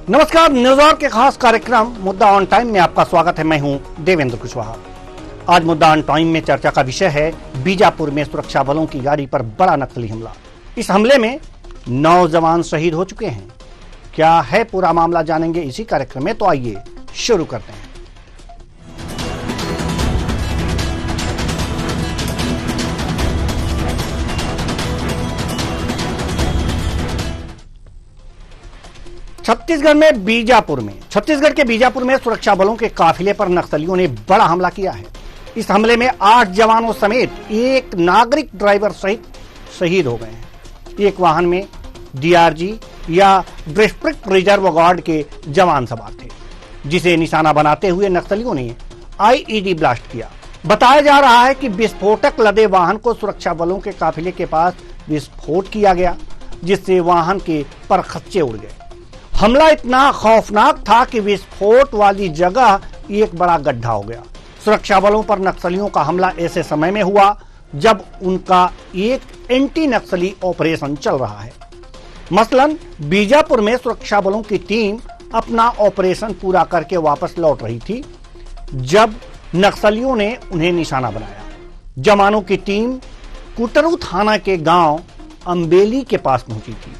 नमस्कार, news our के खास कार्यक्रम मुद्दा ऑन टाइम में आपका स्वागत है। मैं हूं देवेंद्र कुशवाहा। आज मुद्दा ऑन टाइम में चर्चा का विषय है बीजापुर में सुरक्षा बलों की गाड़ी पर बड़ा नक्सली हमला। इस हमले में 9 जवान शहीद हो चुके हैं। क्या है पूरा मामला, जानेंगे इसी कार्यक्रम में। तो आइए शुरू करते हैं। छत्तीसगढ़ के बीजापुर में सुरक्षा बलों के काफिले पर नक्सलियों ने बड़ा हमला किया है। इस हमले में 8 जवानों समेत एक नागरिक ड्राइवर सहित शहीद हो गए हैं। एक वाहन में डीआरजी या डिस्ट्रिक्ट रिजर्व गार्ड के जवान सवार थे, जिसे निशाना बनाते हुए नक्सलियों ने आईईडी ब्लास्ट किया। बताया जा रहा है कि विस्फोटक लदे वाहन को सुरक्षा बलों के काफिले के पास विस्फोट किया गया, जिससे वाहन के परखच्चे उड़ गए। हमला इतना खौफनाक था कि विस्फोट वाली जगह एक बड़ा गड्ढा हो गया। सुरक्षा बलों पर नक्सलियों का हमला ऐसे समय में हुआ जब उनका एक एंटी नक्सली ऑपरेशन चल रहा है। मसलन बीजापुर में सुरक्षा बलों की टीम अपना ऑपरेशन पूरा करके वापस लौट रही थी जब नक्सलियों ने उन्हें निशाना बनाया। जवानों की टीम कुटरू थाना के गांव अंबेली के पास पहुंची थी।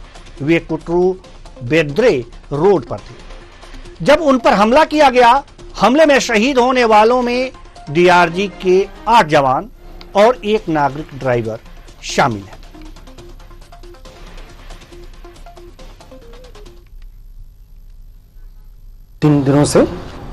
वे कुटरू बेद्रे रोड पर थे जब उन पर हमला किया गया। हमले में शहीद होने वालों में डीआरजी के 8 जवान और एक नागरिक ड्राइवर शामिल है। तीन दिनों से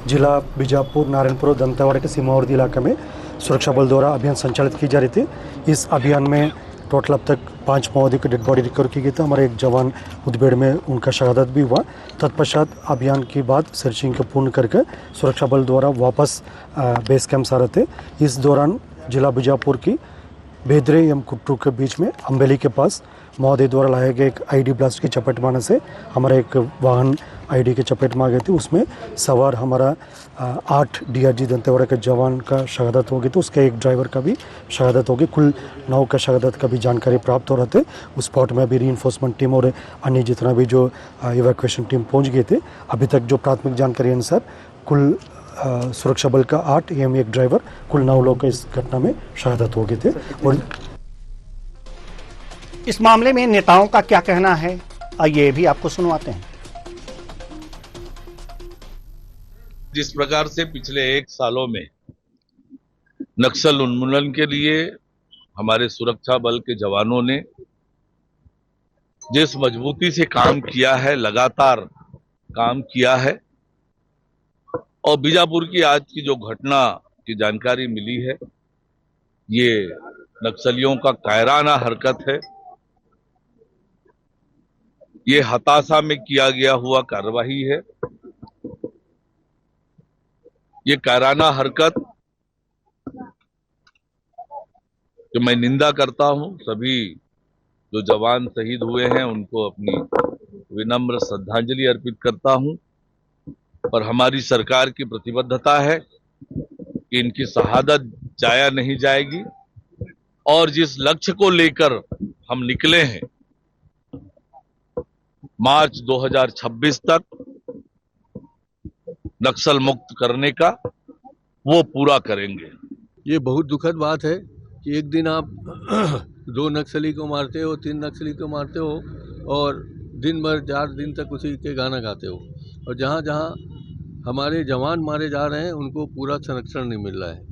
जिला बीजापुर, नारायणपुर और दंतेवाड़ा के सीमावर्ती इलाके में सुरक्षा बल द्वारा अभियान संचालित की जा रही थी। इस अभियान में टोटल अब तक 5 माओवादी की डेड बॉडी रिकवर की गई थी। हमारे एक जवान मुठभेड़ में उनका शहादत भी हुआ। तत्पश्चात अभियान के बाद सर्चिंग को पूर्ण करके सुरक्षा बल द्वारा वापस बेस कैंप आ रहे थे। इस दौरान जिला बीजापुर की बेदरे एवं कुट्टू के बीच में अम्बेली के पास माओवादी द्वारा लाए गए एक आईडी ब्लास्ट की चपेट में आने से हमारा एक वाहन आईडी के चपेट में आ गई थी। उसमें सवार हमारा 8 डीआरजी दंतेवाड़ा के जवान का शहादत हो गई थी। उसके एक ड्राइवर का भी शहादत हो गई। कुल 9 का शहादत का भी जानकारी प्राप्त हो रहे थे। उस स्पॉट में अभी रीइंफोर्समेंट टीम और अन्य जितना भी जो इवैक्यूएशन टीम पहुंच गए थे। अभी तक जो प्राथमिक जानकारी अनुसार कुल सुरक्षा बल का 8 एवं एक ड्राइवर, कुल 9 लोग का इस घटना में शहादत हो गए थे। और इस मामले में नेताओं का क्या कहना है, आइए भी आपको सुनवाते हैं। जिस प्रकार से पिछले 1 सालों में नक्सल उन्मूलन के लिए हमारे सुरक्षा बल के जवानों ने जिस मजबूती से काम किया है, लगातार काम किया है, और बीजापुर की आज की जो घटना की जानकारी मिली है, ये नक्सलियों का कायराना हरकत है। ये हताशा में किया गया हुआ कार्रवाई है। ये कायराना हरकत जो मैं निंदा करता हूं, सभी जो जवान शहीद हुए हैं उनको अपनी विनम्र श्रद्धांजलि अर्पित करता हूं। और हमारी सरकार की प्रतिबद्धता है कि इनकी शहादत जाया नहीं जाएगी, और जिस लक्ष्य को लेकर हम निकले हैं मार्च 2026 तक नक्सल मुक्त करने का, वो पूरा करेंगे। ये बहुत दुखद बात है कि एक दिन आप 2 नक्सली को मारते हो, 3 नक्सली को मारते हो और दिन भर 4 दिन तक उसी के गाना गाते हो, और जहाँ जहाँ हमारे जवान मारे जा रहे हैं उनको पूरा संरक्षण नहीं मिल रहा है।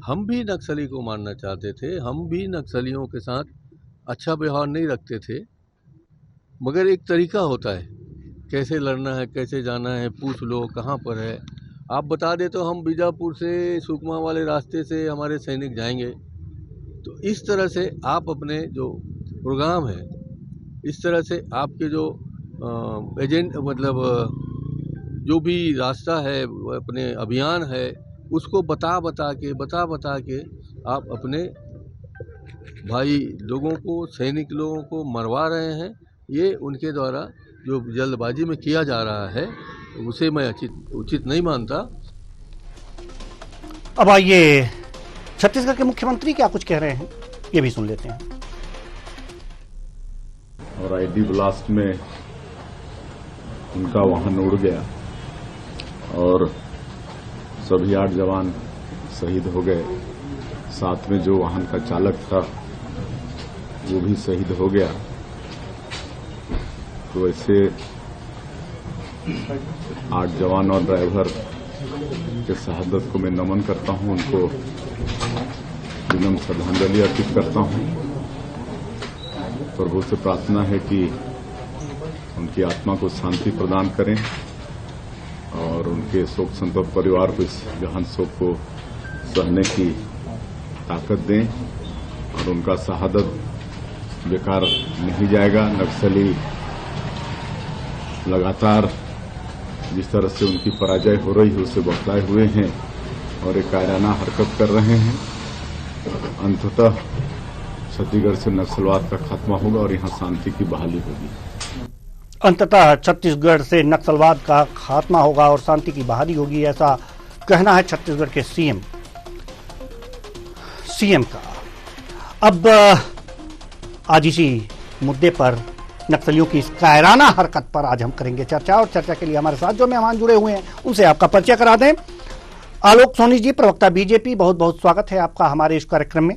हम भी नक्सली को मारना चाहते थे, हम भी नक्सलियों के साथ अच्छा व्यवहार नहीं रखते थे, मगर एक तरीका होता है कैसे लड़ना है, कैसे जाना है, पूछ लो कहाँ पर है। आप बता दे तो हम बीजापुर से सुकमा वाले रास्ते से हमारे सैनिक जाएंगे। तो इस तरह से आप अपने जो प्रोग्राम है, इस तरह से आपके जो एजेंट मतलब जो भी रास्ता है, अपने अभियान है, उसको बता बता के आप अपने भाई लोगों को, सैनिक लोगों को मरवा रहे हैं। ये उनके द्वारा जो जल्दबाजी में किया जा रहा है उसे मैं उचित नहीं मानता। अब आइए छत्तीसगढ़ के मुख्यमंत्री क्या कुछ कह रहे हैं, ये भी सुन लेते हैं। और आईडी ब्लास्ट में उनका वाहन उड़ गया और सभी 8 जवान शहीद हो गए। साथ में जो वाहन का चालक था वो भी शहीद हो गया। तो ऐसे 8 जवान और ड्राइवर के शहादत को मैं नमन करता हूं, उनको विनम्र श्रद्धांजलि अर्पित करता हूं। प्रभु से प्रार्थना है कि उनकी आत्मा को शांति प्रदान करें और उनके शोक संतप्त परिवार को इस गहन शोक को सहने की ताकत दें और उनका शहादत बेकार नहीं जाएगा। नक्सली लगातार जिस तरह से उनकी पराजय हो रही है उससे बौखलाए हुए हैं और एक कायराना हरकत कर रहे हैं। अंततः छत्तीसगढ़ से नक्सलवाद का खात्मा होगा और यहां शांति की बहाली होगी। अंततः छत्तीसगढ़ से नक्सलवाद का खात्मा होगा और शांति की बहाली होगी, ऐसा कहना है छत्तीसगढ़ के सीएम का। अब आज इसी मुद्दे पर, नक्सलियों की इस कायराना हरकत पर आज हम करेंगे चर्चा, और चर्चा के लिए हमारे साथ जो मेहमान जुड़े हुए हैं उनसे आपका परिचय करा दें। आलोक सोनी जी, प्रवक्ता बीजेपी, बहुत बहुत स्वागत है आपका हमारे इस कार्यक्रम में।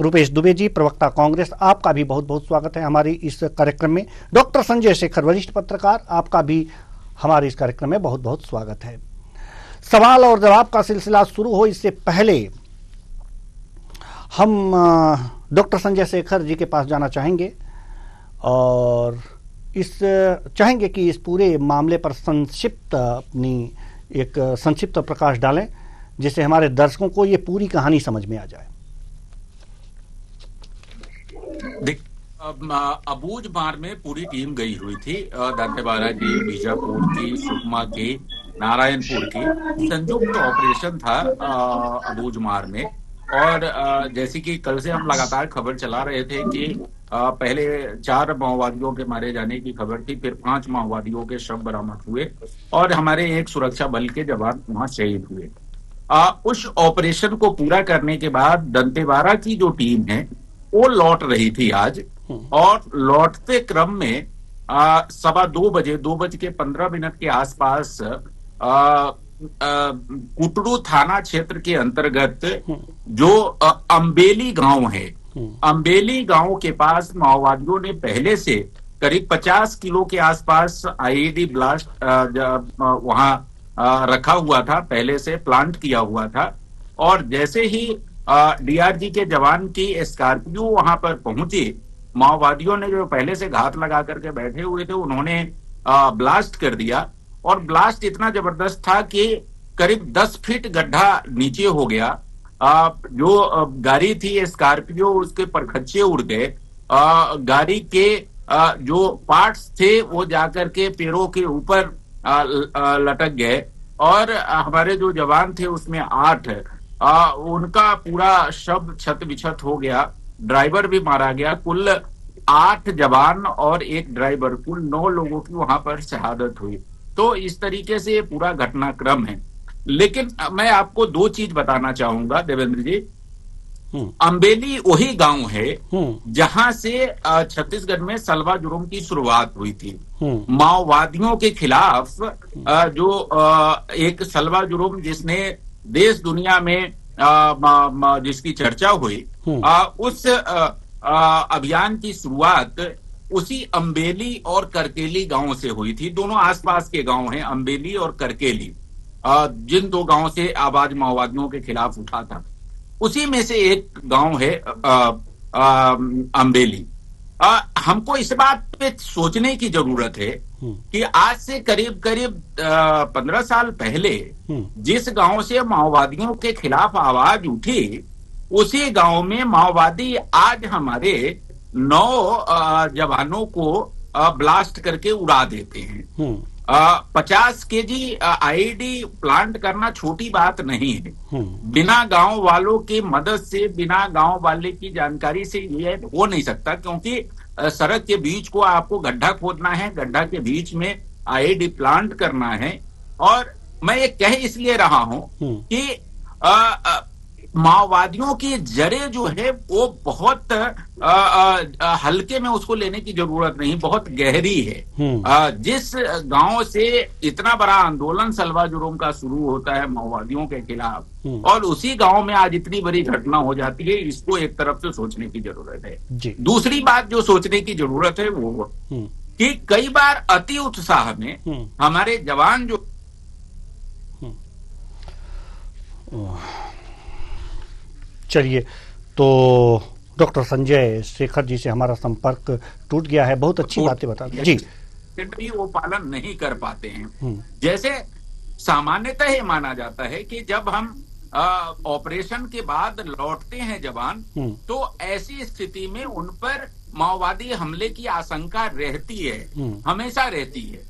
रुपेश दुबे जी, प्रवक्ता कांग्रेस, आपका भी बहुत बहुत स्वागत है हमारी इस कार्यक्रम में। डॉक्टर संजय शेखर, वरिष्ठ पत्रकार, आपका भी हमारे इस कार्यक्रम में बहुत बहुत स्वागत है। सवाल और जवाब का सिलसिला शुरू हो इससे पहले हम डॉक्टर संजय शेखर जी के पास जाना चाहेंगे और चाहेंगे कि इस पूरे मामले पर संक्षिप्त प्रकाश डालें, जिससे हमारे दर्शकों को ये पूरी कहानी समझ में आ जाए। अबूझमार में पूरी टीम गई हुई थी, दंतेवाड़ा की, बीजापुर की, सुकमा की, नारायणपुर की। संयुक्त ऑपरेशन था अबूझमार में। और जैसे कि कल से हम लगातार खबर चला रहे थे कि पहले 4 माओवादियों के मारे जाने की खबर थी, फिर 5 माओवादियों के शव बरामद हुए और हमारे एक सुरक्षा बल के जवान वहां शहीद हुए। उस ऑपरेशन को पूरा करने के बाद दंतेवाड़ा की जो टीम है वो लौट रही थी आज, और लौटते क्रम में 2:15 के आसपास कुटड़ू थाना क्षेत्र के अंतर्गत जो अम्बेली गांव है, अम्बेली गांव के पास माओवादियों ने पहले से करीब 50 किलो के आसपास आईईडी ब्लास्ट वहां रखा हुआ था, पहले से प्लांट किया हुआ था। और जैसे ही डीआरजी के जवान की स्कॉर्पियो वहां पर पहुंची, माओवादियों ने जो पहले से घात लगा करके बैठे हुए थे उन्होंने ब्लास्ट कर दिया। और ब्लास्ट इतना जबरदस्त था कि करीब 10 फीट गड्ढा नीचे हो गया। जो गाड़ी थी स्कॉर्पियो, उसके परखच्चे उड़ गए। गाड़ी के जो पार्ट्स थे वो जाकर के पैरों के ऊपर लटक गए। और हमारे जो जवान थे उसमें 8, उनका पूरा शव छत बिछत हो गया। ड्राइवर भी मारा गया। कुल 8 जवान और 1 ड्राइवर, कुल 9 लोगों की वहां पर शहादत हुई। तो इस तरीके से ये पूरा घटनाक्रम है। लेकिन मैं आपको 2 चीज बताना चाहूंगा देवेंद्र जी। अम्बेली वही गांव है जहां से छत्तीसगढ़ में सलवा जुर्म की शुरुआत हुई थी। माओवादियों के खिलाफ जो एक सलवा जुर्म जिसने देश दुनिया में जिसकी चर्चा हुई, उस अभियान की शुरुआत उसी अम्बेली और करकेली गांव से हुई थी। दोनों आसपास के गांव हैं, अम्बेली और करकेली, जिन 2 गांव से आवाज माओवादियों के खिलाफ उठा था, उसी में से एक गांव है अम्बेली। हमको इस बात पे सोचने की जरूरत है कि आज से करीब 15 साल पहले जिस गांव से माओवादियों के खिलाफ आवाज उठी, उसी गांव में माओवादी आज हमारे 9 जवानों को ब्लास्ट करके उड़ा देते हैं। 50 केजी आईईडी प्लांट करना छोटी बात नहीं है। बिना गांव वालों की मदद से, बिना गांव वाले की जानकारी से ये हो नहीं सकता, क्योंकि सड़क के बीच को आपको गड्ढा खोदना है, गड्ढा के बीच में आईईडी प्लांट करना है। और मैं ये कह इसलिए रहा हूं कि माओवादियों की जड़ें जो है वो बहुत हल्के में उसको लेने की जरूरत नहीं, बहुत गहरी है। जिस गांव से इतना बड़ा आंदोलन सलवा जुर्म का शुरू होता है माओवादियों के खिलाफ, और उसी गांव में आज इतनी बड़ी घटना हो जाती है, इसको एक तरफ से सोचने की जरूरत है। दूसरी बात जो सोचने की जरूरत है वो कि कई बार अति उत्साह में हमारे जवान जो चलिए, तो डॉक्टर संजय शेखर जी से हमारा संपर्क टूट गया है। बहुत अच्छी बातें बता दी जी। भी वो पालन नहीं कर पाते हैं। जैसे सामान्यतः ये माना जाता है कि जब हम ऑपरेशन के बाद लौटते हैं जवान, तो ऐसी स्थिति में उन पर माओवादी हमले की आशंका रहती है, हमेशा रहती है।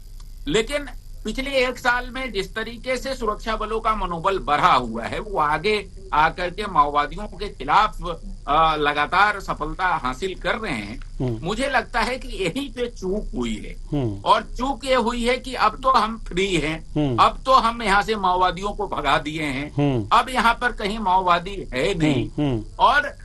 लेकिन पिछले 1 साल में जिस तरीके से सुरक्षा बलों का मनोबल बढ़ा हुआ है, वो आगे आकर के माओवादियों के खिलाफ लगातार सफलता हासिल कर रहे हैं। मुझे लगता है कि यही पे चूक हुई है, और चूक ये हुई है कि अब तो हम फ्री हैं, अब तो हम यहाँ से माओवादियों को भगा दिए हैं, अब यहाँ पर कहीं माओवादी है नहीं, और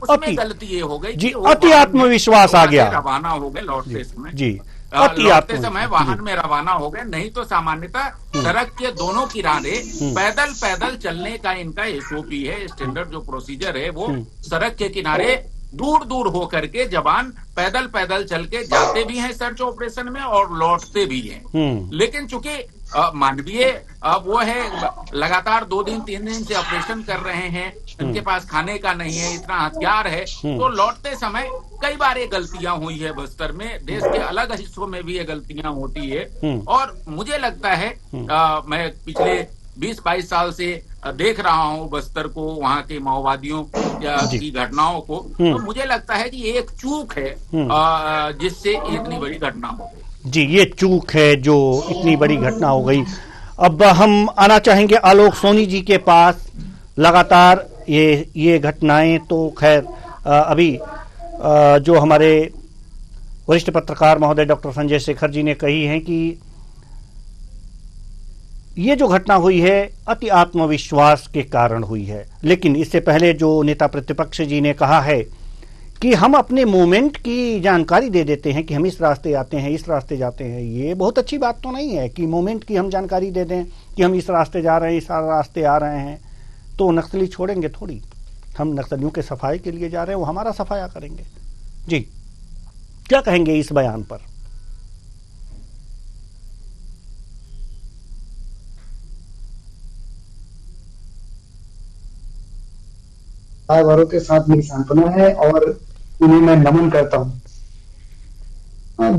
उसमें गलती ये हो गई जी, अति आत्मविश्वास आ गया, रवाना हो गए लौटते समय जी, लौटते समय वाहन में रवाना हो गए। नहीं तो सामान्यतः सड़क के दोनों किनारे पैदल पैदल चलने का इनका एसओपी है, स्टैंडर्ड जो प्रोसीजर है, वो सड़क के किनारे दूर दूर होकर के जवान पैदल पैदल चल के जाते भी हैं सर्च ऑपरेशन में और लौटते भी हैं। लेकिन चूंकि मानवीय वो है, लगातार 2 दिन 3 दिन से ऑपरेशन कर रहे हैं, इनके पास खाने का नहीं है, इतना हथियार है, तो लौटते समय कई बार ये गलतियां हुई है। बस्तर में, देश के अलग हिस्सों में भी ये गलतियां होती है, और मुझे लगता है मैं पिछले 20-22 साल से देख रहा हूं बस्तर को, वहां के माओवादियों की घटनाओं को, तो मुझे लगता है कि ये एक चूक है जिससे इतनी बड़ी घटना हो गई। जी, ये चूक है जो इतनी बड़ी घटना हो गई। अब हम आना चाहेंगे आलोक सोनी जी के पास। लगातार ये घटनाएं तो खैर अभी जो हमारे वरिष्ठ पत्रकार महोदय डॉक्टर संजय शेखर जी ने कही है कि ये जो घटना हुई है अति आत्मविश्वास के कारण हुई है। लेकिन इससे पहले जो नेता प्रतिपक्ष जी ने कहा है कि हम अपने मूवमेंट की जानकारी दे देते हैं कि हम इस रास्ते आते हैं, इस रास्ते जाते हैं, ये बहुत अच्छी बात तो नहीं है कि मूवमेंट की हम जानकारी दे दें कि हम इस रास्ते जा रहे हैं, इस रास्ते आ रहे हैं, तो नक्सली छोड़ेंगे थोड़ी। हम नक्सलियों के सफाई के लिए जा रहे हैं, वो हमारा सफाया करेंगे। जी, क्या कहेंगे इस बयान पर? वारों के साथ मेरी सांत्वना है और उन्हें मैं नमन करता हूं।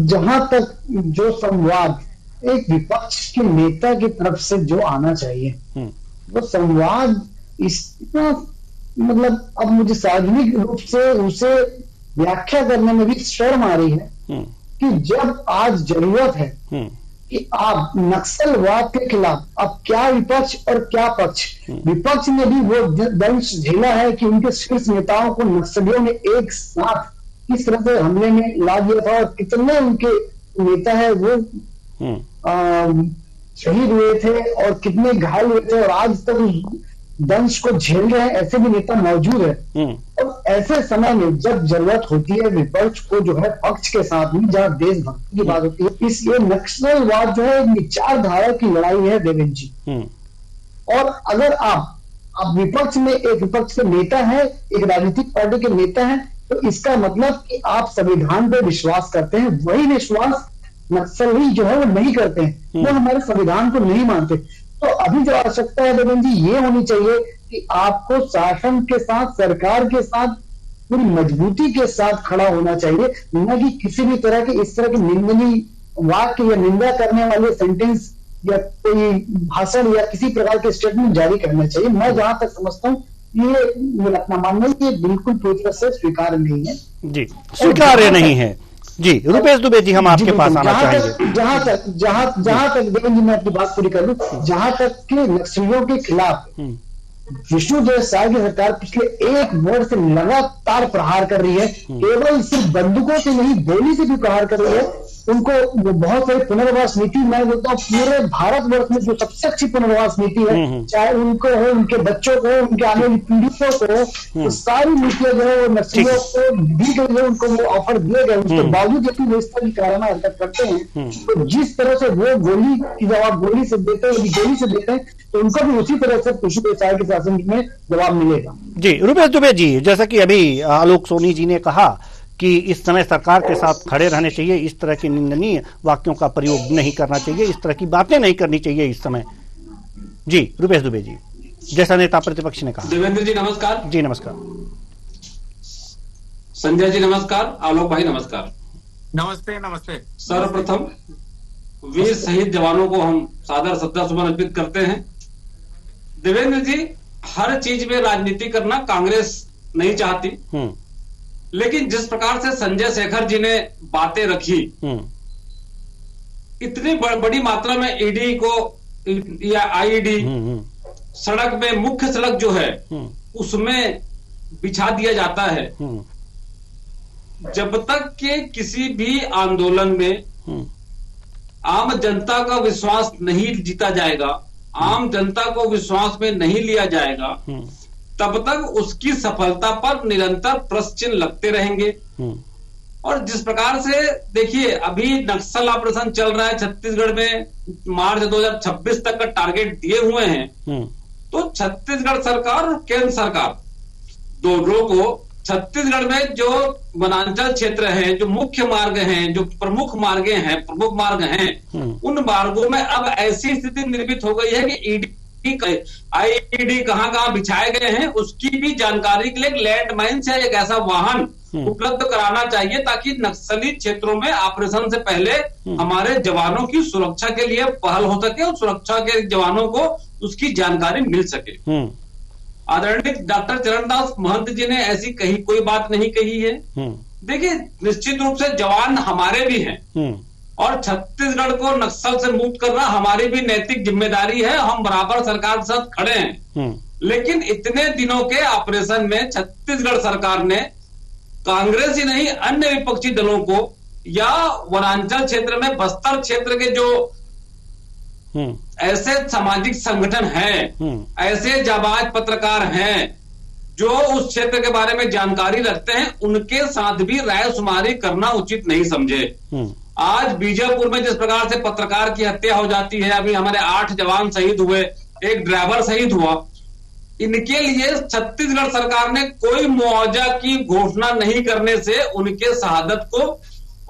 जहां तक जो संवाद एक विपक्ष के नेता की तरफ से जो आना चाहिए, वो संवाद इतना मतलब अब मुझे सार्वजनिक रूप से उसे व्याख्या करने में भी शर्म आ रही है कि जब आज जरूरत है कि आप नक्सलवाद के खिलाफ, अब क्या विपक्ष और क्या पक्ष, विपक्ष ने भी वो दंश झेला है कि उनके शीर्ष नेताओं को नक्सलियों ने एक साथ किस तरह से हमले में ला दिया था, और कितने उनके नेता है वो शहीद हुए थे और कितने घायल हुए थे, और आज तक उस दंश को झेल रहे हैं। ऐसे भी नेता मौजूद है। और ऐसे समय में जब जरूरत होती है विपक्ष को जो है पक्ष के साथ में, जहां देशभक्ति की बात होती है, इस ये नक्सलवाद जो है विचारधारा की लड़ाई है देवेंद्र जी। और अगर आप विपक्ष में एक विपक्ष के नेता है, एक राजनीतिक पार्टी के नेता है, तो इसका मतलब कि आप संविधान पे विश्वास करते हैं। वही विश्वास नक्सली जो है वो नहीं करते हैं, वो हमारे संविधान को नहीं मानते। तो अभी जो आवश्यकता है देवेंद्र जी ये होनी चाहिए कि आपको शासन के साथ, सरकार के साथ पूरी मजबूती के साथ खड़ा होना चाहिए, न कि किसी भी तरह के इस तरह के निंदनीय वाक्य या निंदा करने वाले सेंटेंस या कोई भाषण या किसी प्रकार के स्टेटमेंट जारी करना चाहिए। मैं जहां तक समझता हूँ ये अपना मानना है कि बिल्कुल पूरी तरह से स्वीकार नहीं है। जी, स्वीकार्य नहीं है। जी, रुपेश दुबे जी, हम आपके पास आना चाहेंगे। जहां तक देवेंद्र जी मैं अपनी बात पूरी कर लूं, जहां तक के नक्सलियों के खिलाफ विष्णुदेव साय की सरकार पिछले 1 वर्ष से लगातार प्रहार कर रही है। केवल सिर्फ बंदूकों से नहीं, गोली से भी प्रहार कर रही है। उनको वो बहुत सारी पुनर्वास नीति, मैं बोलता हूँ पूरे भारतवर्ष में जो सबसे अच्छी पुनर्वास नीति है, चाहे उनको हो, उनके बच्चों को, उनके आने वाली पीढ़ियों को, तो सारी नीतियां जो है वो नक्सलियों को दी गई है, उनको वो ऑफर दिए गए। उसके बावजूद यदि वो इस तरह की काराना हरकत करते हैं, तो जिस तरह से वो गोली की जवाब गोली से देते हैं, यदि गोली से देते हैं, तो उनको भी उसी तरह से खुशी देसाई के शासन में जवाब मिलेगा। जी रुपेश दुबे जी, जैसा कि अभी आलोक सोनी जी ने कहा कि इस समय सरकार के साथ खड़े रहने चाहिए, इस तरह की निंदनीय वाक्यों का प्रयोग नहीं करना चाहिए, इस तरह की बातें नहीं करनी चाहिए इस समय। जी रुपेश दुबे जी, जैसा नेता प्रतिपक्ष ने कहा। देवेंद्र जी नमस्कार। जी नमस्कार। संजय जी नमस्कार। आलोक भाई नमस्कार। नमस्ते। नमस्ते। सर्वप्रथम वीर शहीद जवानों को हम सादर श्रद्धासुमन अर्पित करते हैं। देवेंद्र जी, हर चीज में राजनीति करना कांग्रेस नहीं चाहती, लेकिन जिस प्रकार से संजय शेखर जी ने बातें रखी, इतनी बड़ी मात्रा में ईडी को या आईडी सड़क में, मुख्य सड़क जो है उसमें बिछा दिया जाता है। जब तक कि किसी भी आंदोलन में आम जनता का विश्वास नहीं जीता जाएगा, आम जनता को विश्वास में नहीं लिया जाएगा, तब तक उसकी सफलता पर निरंतर प्रश्न चिन्ह लगते रहेंगे। और जिस प्रकार से देखिए, अभी नक्सल ऑपरेशन चल रहा है छत्तीसगढ़ में, मार्च 2026 तक का टारगेट दिए हुए हैं, तो छत्तीसगढ़ सरकार और केंद्र सरकार दोनों को छत्तीसगढ़ में जो वनांचल क्षेत्र हैं, जो मुख्य मार्ग हैं, जो प्रमुख मार्ग हैं, उन मार्गों में अब ऐसी स्थिति निर्मित हो गई है कि आईईडी कहां बिछाए गए हैं उसकी भी जानकारी के लिए लैंडमाइंस या एक ऐसा वाहन उपलब्ध कराना चाहिए, ताकि नक्सली क्षेत्रों में ऑपरेशन से पहले हमारे जवानों की सुरक्षा के लिए पहल हो सके और सुरक्षा के जवानों को उसकी जानकारी मिल सके। आदरणीय डॉक्टर चरणदास महंत जी ने ऐसी कोई बात नहीं कही है। देखिए, निश्चित रूप से जवान हमारे भी हैं और छत्तीसगढ़ को नक्सल से मुक्त करना हमारी भी नैतिक जिम्मेदारी है। हम बराबर सरकार के साथ खड़े हैं, लेकिन इतने दिनों के ऑपरेशन में छत्तीसगढ़ सरकार ने कांग्रेस ही नहीं, अन्य विपक्षी दलों को या वनांचल क्षेत्र में बस्तर क्षेत्र के जो ऐसे सामाजिक संगठन हैं, ऐसे जाबाज पत्रकार हैं जो उस क्षेत्र के बारे में जानकारी रखते हैं, उनके साथ भी रायशुमारी करना उचित नहीं समझे। आज बीजापुर में जिस प्रकार से पत्रकार की हत्या हो जाती है, अभी हमारे 8 जवान शहीद हुए, एक ड्राइवर शहीद हुआ, इनके लिए छत्तीसगढ़ सरकार ने कोई मुआवजा की घोषणा नहीं करने से उनके शहादत को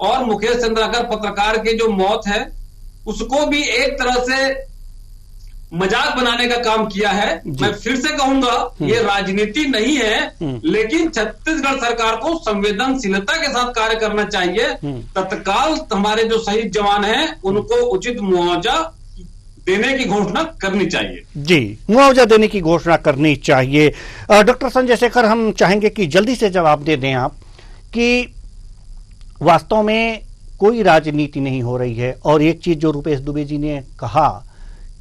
और मुकेश चंद्राकर पत्रकार की जो मौत है उसको भी एक तरह से मजाक बनाने का काम किया है। मैं फिर से कहूंगा, ये राजनीति नहीं है, लेकिन छत्तीसगढ़ सरकार को संवेदनशीलता के साथ कार्य करना चाहिए। तत्काल हमारे जो शहीद जवान हैं उनको उचित मुआवजा देने की घोषणा करनी चाहिए। जी, मुआवजा देने की घोषणा करनी चाहिए। डॉक्टर संजय शेखर, हम चाहेंगे कि जल्दी से जवाब दे दें आप कि वास्तव में कोई राजनीति नहीं हो रही है, और एक चीज जो रुपेश दुबे जी ने कहा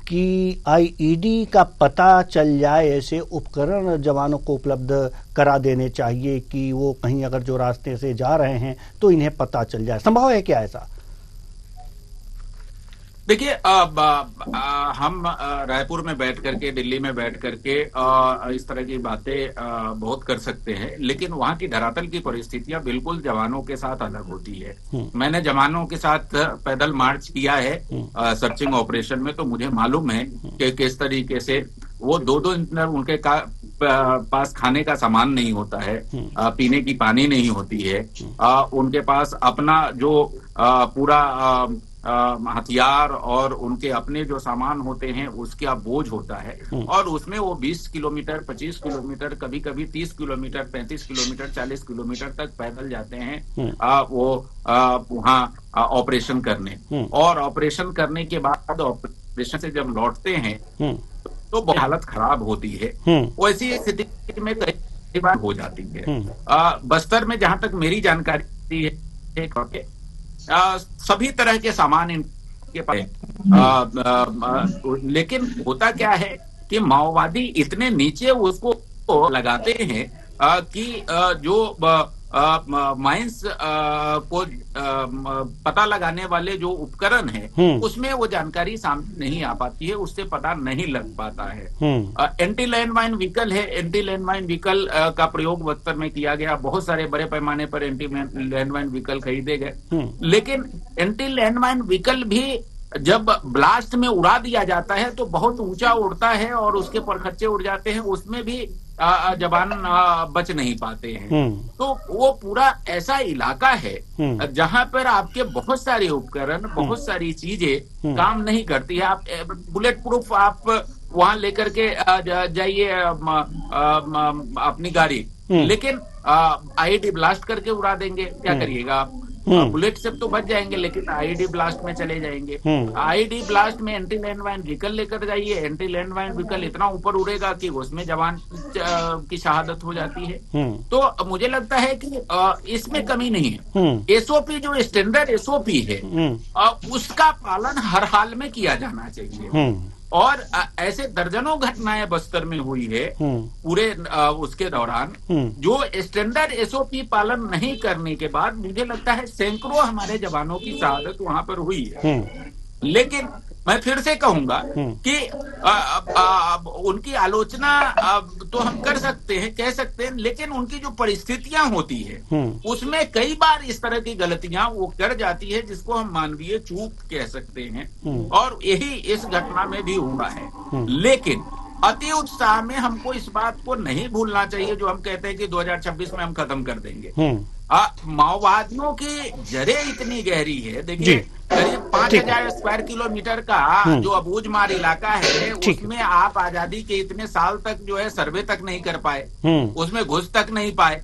कि आईईडी का पता चल जाए, ऐसे उपकरण जवानों को उपलब्ध करा देने चाहिए कि वो कहीं अगर जो रास्ते से जा रहे हैं तो इन्हें पता चल जाए। संभव है क्या ऐसा? देखिए, हम रायपुर में बैठ करके, दिल्ली में बैठ करके इस तरह की बातें बहुत कर सकते हैं, लेकिन वहां की धरातल की परिस्थितियां बिल्कुल जवानों के साथ अलग होती है। मैंने जवानों के साथ पैदल मार्च किया है सर्चिंग ऑपरेशन में, तो मुझे मालूम है कि किस तरीके से वो दो उनके पास खाने का सामान नहीं होता है, पीने की पानी नहीं होती है, उनके पास अपना जो पूरा हथियार और उनके अपने जो सामान होते हैं उसका बोझ होता है, और उसमें वो 20 किलोमीटर, 25 किलोमीटर, कभी कभी 30 किलोमीटर, 35 किलोमीटर, 40 किलोमीटर तक पैदल जाते हैं वो वहाँ ऑपरेशन करने, और ऑपरेशन करने के बाद ऑपरेशन से जब लौटते हैं तो बहुत हालत खराब होती है। वैसी स्थिति में कई बार हो जाती है। बस्तर में जहां तक मेरी जानकारी है, सभी तरह के सामान इनके पास, लेकिन होता क्या है कि माओवादी इतने नीचे उसको लगाते हैं कि जो माइंस को पता लगाने वाले जो उपकरण है उसमें वो जानकारी सामने नहीं आ पाती है, उससे पता नहीं लग पाता है। एंटी लैंड माइन व्हीकल है, एंटी लैंड माइन व्हीकल का प्रयोग बस्तर में किया गया, बहुत सारे बड़े पैमाने पर एंटी लैंड माइन व्हीकल खरीदे गए, लेकिन एंटी लैंड माइन व्हीकल भी जब ब्लास्ट में उड़ा दिया जाता है तो बहुत ऊंचा उड़ता है और उसके परखच्चे उड़ जाते हैं, उसमें भी जवान बच नहीं पाते हैं। तो वो पूरा ऐसा इलाका है जहां पर आपके बहुत सारे उपकरण, बहुत सारी चीजें काम नहीं करती है। आप बुलेट प्रूफ आप वहां लेकर के जाइए अपनी गाड़ी, लेकिन आईईडी ब्लास्ट करके उड़ा देंगे, क्या करिएगा आप? बुलेट से तो बच जाएंगे, लेकिन आईईडी ब्लास्ट में चले जाएंगे। आईईडी ब्लास्ट में एंटी लैंड माइन व्हीकल लेकर जाइए, एंटी लैंड माइन व्हीकल इतना ऊपर उड़ेगा कि उसमें जवान की शहादत हो जाती है। तो मुझे लगता है कि इसमें कमी नहीं है। एसओपी जो स्टैंडर्ड एसओपी है उसका पालन हर हाल में किया जाना चाहिए। और ऐसे दर्जनों घटनाएं बस्तर में हुई है पूरे उसके दौरान, जो स्टैंडर्ड एसओपी पालन नहीं करने के बाद मुझे लगता है सैकड़ों हमारे जवानों की शहादत वहां पर हुई है। लेकिन मैं फिर से कहूंगा कि उनकी आलोचना तो हम कर सकते हैं, कह सकते हैं, लेकिन उनकी जो परिस्थितियां होती है उसमें कई बार इस तरह की गलतियां वो कर जाती है जिसको हम मानवीय चूक कह सकते हैं, और यही इस घटना में भी हुआ है। लेकिन अति उत्साह में हमको इस बात को नहीं भूलना चाहिए जो हम कहते हैं कि 2026 में हम खत्म कर देंगे। माओवादियों की जड़ें इतनी गहरी है, देखिए करीब 5000 स्क्वायर किलोमीटर का जो अबूझमार इलाका है उसमें आप आजादी के इतने साल तक जो है सर्वे तक नहीं कर पाए, उसमें घुस तक नहीं पाए।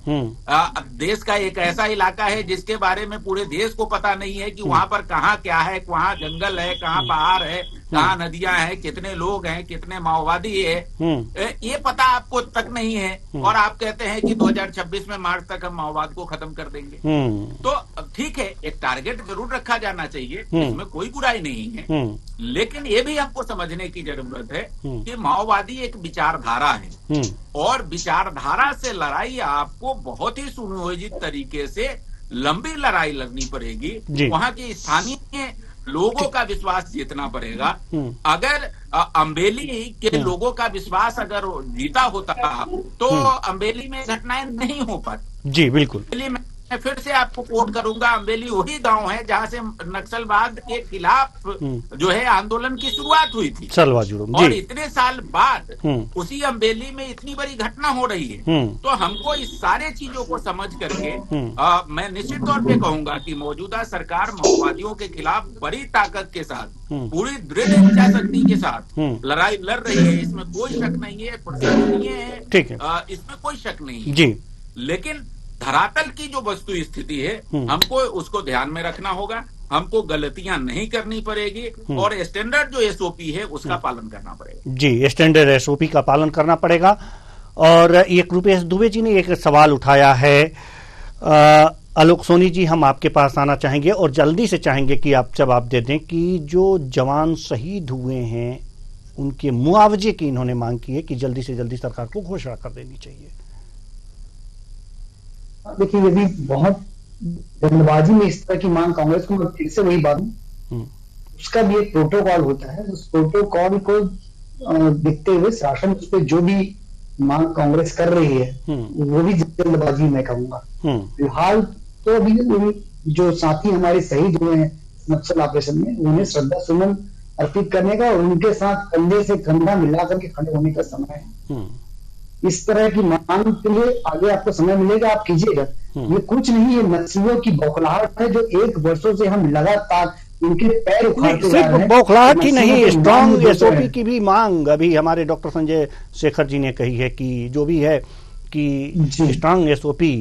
देश का एक ऐसा इलाका है जिसके बारे में पूरे देश को पता नहीं है कि वहां पर कहाँ क्या है, कहाँ जंगल है, कहाँ पहाड़ है, कहाँ नदियां हैं, कितने लोग हैं, कितने माओवादी है, ये पता आपको तक नहीं है। और आप कहते हैं कि 2026 में मार्च तक हम माओवाद को खत्म कर देंगे। तो ठीक है, एक टारगेट जरूर रखा जाना चाहिए, इसमें कोई बुराई नहीं है, लेकिन ये भी हमको समझने की जरूरत है कि माओवादी एक विचारधारा है और विचारधारा से लड़ाई आपको बहुत ही सुनियोजित तरीके से लंबी लड़ाई लड़नी पड़ेगी। वहां के स्थानीय लोगों का विश्वास जीतना पड़ेगा। अगर अम्बेली के लोगों का विश्वास अगर जीता होता तो अम्बेली में घटनाएं नहीं हो पाती। जी बिल्कुल। मैं फिर से आपको कोट करूंगा, अम्बेली वही गांव है जहां से नक्सलवाद के खिलाफ जो है आंदोलन की शुरुआत हुई थी, और इतने साल बाद उसी अम्बेली में इतनी बड़ी घटना हो रही है। तो हमको इस सारे चीजों को समझ करके मैं निश्चित तौर पे कहूंगा कि मौजूदा सरकार माओवादियों के खिलाफ बड़ी ताकत के साथ, पूरी दृढ़ इच्छा शक्ति के साथ लड़ाई लड़ रही है, इसमें कोई शक नहीं है, प्रशंसनीय है, इसमें कोई शक नहीं है जी। लेकिन धरातल की जो वस्तु स्थिति है हमको उसको ध्यान में रखना होगा, हमको गलतियां नहीं करनी पड़ेगी और स्टैंडर्ड जो एसओपी है उसका पालन करना पड़ेगा। जी, स्टैंडर्ड एसओपी का पालन करना पड़ेगा। और एक रुपेश दुबे जी ने एक सवाल उठाया है। आलोक सोनी जी, हम आपके पास आना चाहेंगे और जल्दी से चाहेंगे कि आप जवाब दे दें कि जो जवान शहीद हुए हैं उनके मुआवजे की इन्होंने मांग की है कि जल्दी से जल्दी सरकार को घोषणा कर देनी चाहिए। देखिए, यदि बहुत जल्दबाजी में इस तरह की मांग कांग्रेस को, मैं फिर से वही बात हूं, उसका भी एक प्रोटोकॉल होता है। उस प्रोटोकॉल को देखते हुए शासन उस पर जो भी मांग कांग्रेस कर रही है वो भी जल्दबाजी मैं कहूंगा। फिलहाल तो अभी जो साथी हमारे शहीद हुए हैं नक्सल ऑपरेशन में, उन्हें श्रद्धा सुमन अर्पित करने का और उनके साथ कंधे से कंधा मिलाकर के खड़े होने का समय है। इस तरह की मांग के लिए आगे आपको समय मिलेगा, आप कीजिएगा। ये कुछ नहीं, ये नक्सलियों की बौखलाहट है जो एक वर्षों से हम लगातार उनके पैर उखाड़ते जा रहे हैं। बौखलाहट ही नहीं, स्ट्रॉन्ग एसओपी की भी मांग अभी हमारे डॉक्टर संजय शेखर जी ने कही है कि जो भी है कि स्ट्रॉन्ग एसओपी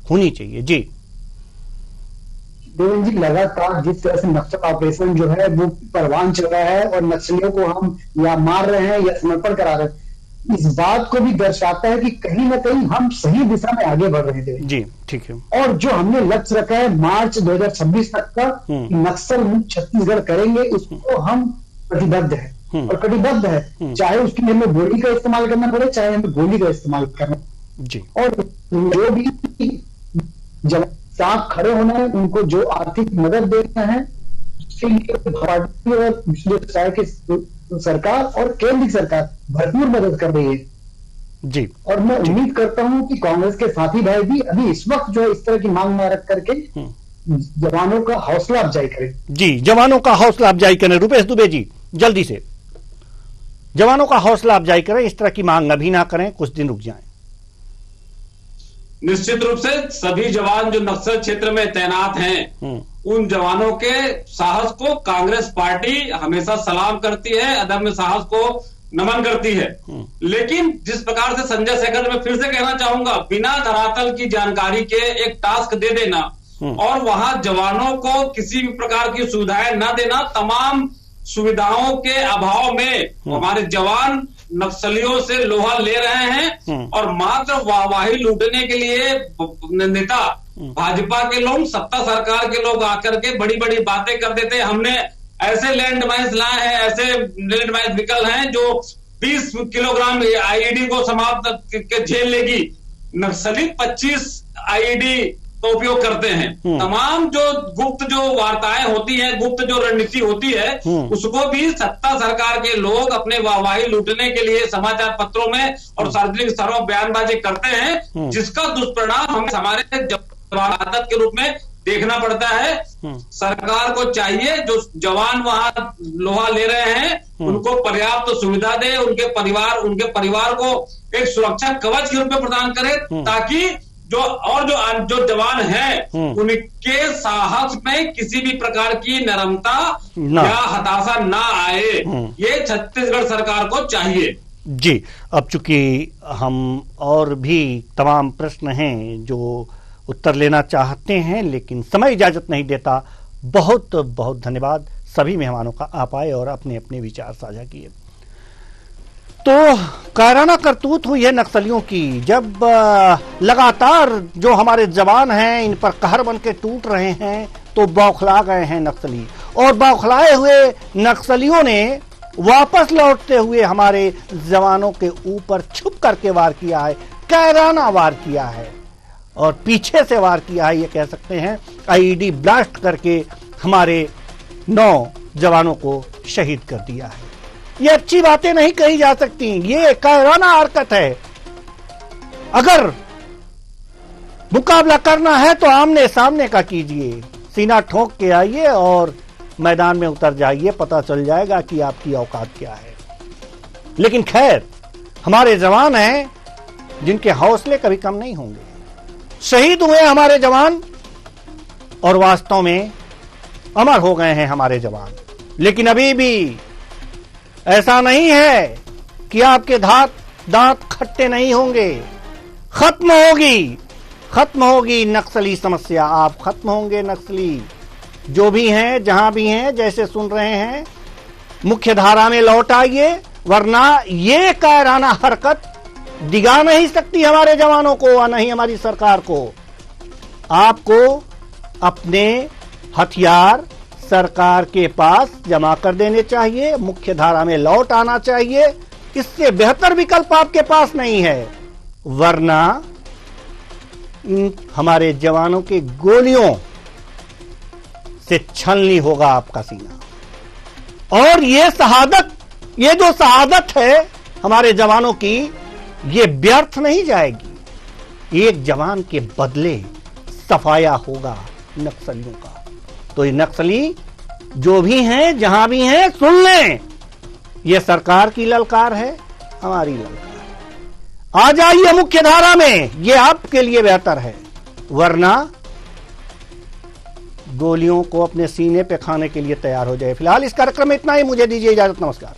होनी चाहिए। जी देवेंद्र जी, लगातार जिस तरह से नक्सल ऑपरेशन जो है वो परवान चल रहा है और नक्सलियों को हम या मार रहे हैं या समर्पण करा रहे हैं, इस बात को भी दर्शाता है कि कहीं ना कहीं हम सही दिशा में आगे बढ़ रहे थे। जी ठीक है। और जो हमने लक्ष्य रखा है मार्च 2026 तक का नक्सल मुक्त छत्तीसगढ़ करेंगे, उसको हम प्रतिबद्ध है और कटिबद्ध है, चाहे उसके लिए हमें गोली का इस्तेमाल करना पड़े, चाहे हमें गोली का इस्तेमाल करना। जी। और जो भी जब साथ खड़े होना है, उनको जो आर्थिक मदद देना है उसके लिए पार्टी और सरकार और केंद्र सरकार भरपूर मदद कर रही है जी। और मैं उम्मीद करता हूं कि कांग्रेस के साथी भाई भी अभी इस वक्त जो है इस तरह की मांग न रख करके जवानों का हौसला अफजाई करें। जी, जवानों का हौसला अफजाई करें। रुपेश दुबे जी, जल्दी से जवानों का हौसला अफजाई करें, इस तरह की मांग अभी ना करें, कुछ दिन रुक जाएं। निश्चित रूप से सभी जवान जो नक्सल क्षेत्र में तैनात हैं, उन जवानों के साहस को कांग्रेस पार्टी हमेशा सलाम करती है, अदम्य साहस को नमन करती है। लेकिन जिस प्रकार से संजय सहगल, मैं फिर से कहना चाहूंगा, बिना धरातल की जानकारी के एक टास्क दे देना और वहां जवानों को किसी भी प्रकार की सुविधाएं न देना, तमाम सुविधाओं के अभाव में हमारे जवान नक्सलियों से लोहा ले रहे हैं और मात्र वाहवाही लूटने के लिए नेता भाजपा के लोग, सत्ता सरकार के लोग आकर के बड़ी बड़ी बातें कर देते हैं। हमने ऐसे लैंड माइन्स लाए हैं, ऐसे लैंड माइन्स विकल हैं जो 20 किलोग्राम आईईडी को समाप्त झेल लेगी। नक्सली 25 आईईडी का उपयोग करते हैं। तमाम जो गुप्त जो वार्ताएं होती हैं, गुप्त जो रणनीति होती है, उसको भी सत्ता सरकार के लोग अपने वाहवाही लूटने के लिए समाचार पत्रों में और सार्वजनिक स्तरों पर बयानबाजी करते हैं, जिसका दुष्परिणाम हमें हमारे आदत के रूप में देखना पड़ता है। सरकार को चाहिए जो जवान वहां लोहा ले रहे हैं उनको पर्याप्त सुविधा दे, उनके परिवार को एक सुरक्षा कवच के रूप में प्रदान करे, ताकि जो जवान हैं उनके साहस में किसी भी प्रकार की नरमता या हताशा ना आए। ये छत्तीसगढ़ सरकार को चाहिए। जी, अब चूंकि हम और भी तमाम प्रश्न हैं जो उत्तर लेना चाहते हैं, लेकिन समय इजाजत नहीं देता। बहुत बहुत धन्यवाद सभी मेहमानों का, आप आए और अपने अपने विचार साझा किए। तो कायराना करतूत हुई है नक्सलियों की, जब लगातार जो हमारे जवान हैं इन पर कहर बन के टूट रहे हैं तो बौखला गए हैं नक्सली, और बौखलाए हुए नक्सलियों ने वापस लौटते हुए हमारे जवानों के ऊपर छुप करके वार किया है, कायराना वार किया है और पीछे से वार किया है, ये कह सकते हैं। आईईडी ब्लास्ट करके हमारे 9 जवानों को शहीद कर दिया है। ये अच्छी बातें नहीं कही जा सकती, ये कायराना हरकत है। अगर मुकाबला करना है तो आमने सामने का कीजिए, सीना ठोक के आइए और मैदान में उतर जाइए, पता चल जाएगा कि आपकी औकात क्या है। लेकिन खैर, हमारे जवान हैं जिनके हौसले कभी कम नहीं होंगे। शहीद हुए हमारे जवान और वास्तव में अमर हो गए हैं हमारे जवान। लेकिन अभी भी ऐसा नहीं है कि आपके दांत खट्टे नहीं होंगे। खत्म होगी नक्सली समस्या, आप खत्म होंगे। नक्सली जो भी हैं, जहां भी हैं, जैसे सुन रहे हैं, मुख्य धारा में लौट आइए, वरना ये कायराना हरकत दिगा नहीं सकती हमारे जवानों को और नहीं हमारी सरकार को। आपको अपने हथियार सरकार के पास जमा कर देने चाहिए, मुख्य धारा में लौट आना चाहिए। इससे बेहतर विकल्प आपके पास नहीं है, वरना हमारे जवानों के गोलियों से छलनी होगा आपका सीना। और ये जो शहादत है हमारे जवानों की, ये व्यर्थ नहीं जाएगी। एक जवान के बदले सफाया होगा नक्सलियों का। तो ये नक्सली जो भी हैं, जहां भी हैं, सुन लें, ये सरकार की ललकार है, हमारी ललकार है। आ जाइए मुख्य धारा में, ये आपके लिए बेहतर है, वरना गोलियों को अपने सीने पे खाने के लिए तैयार हो जाए। फिलहाल इस कार्यक्रम में इतना ही, मुझे दीजिए इजाजत, नमस्कार।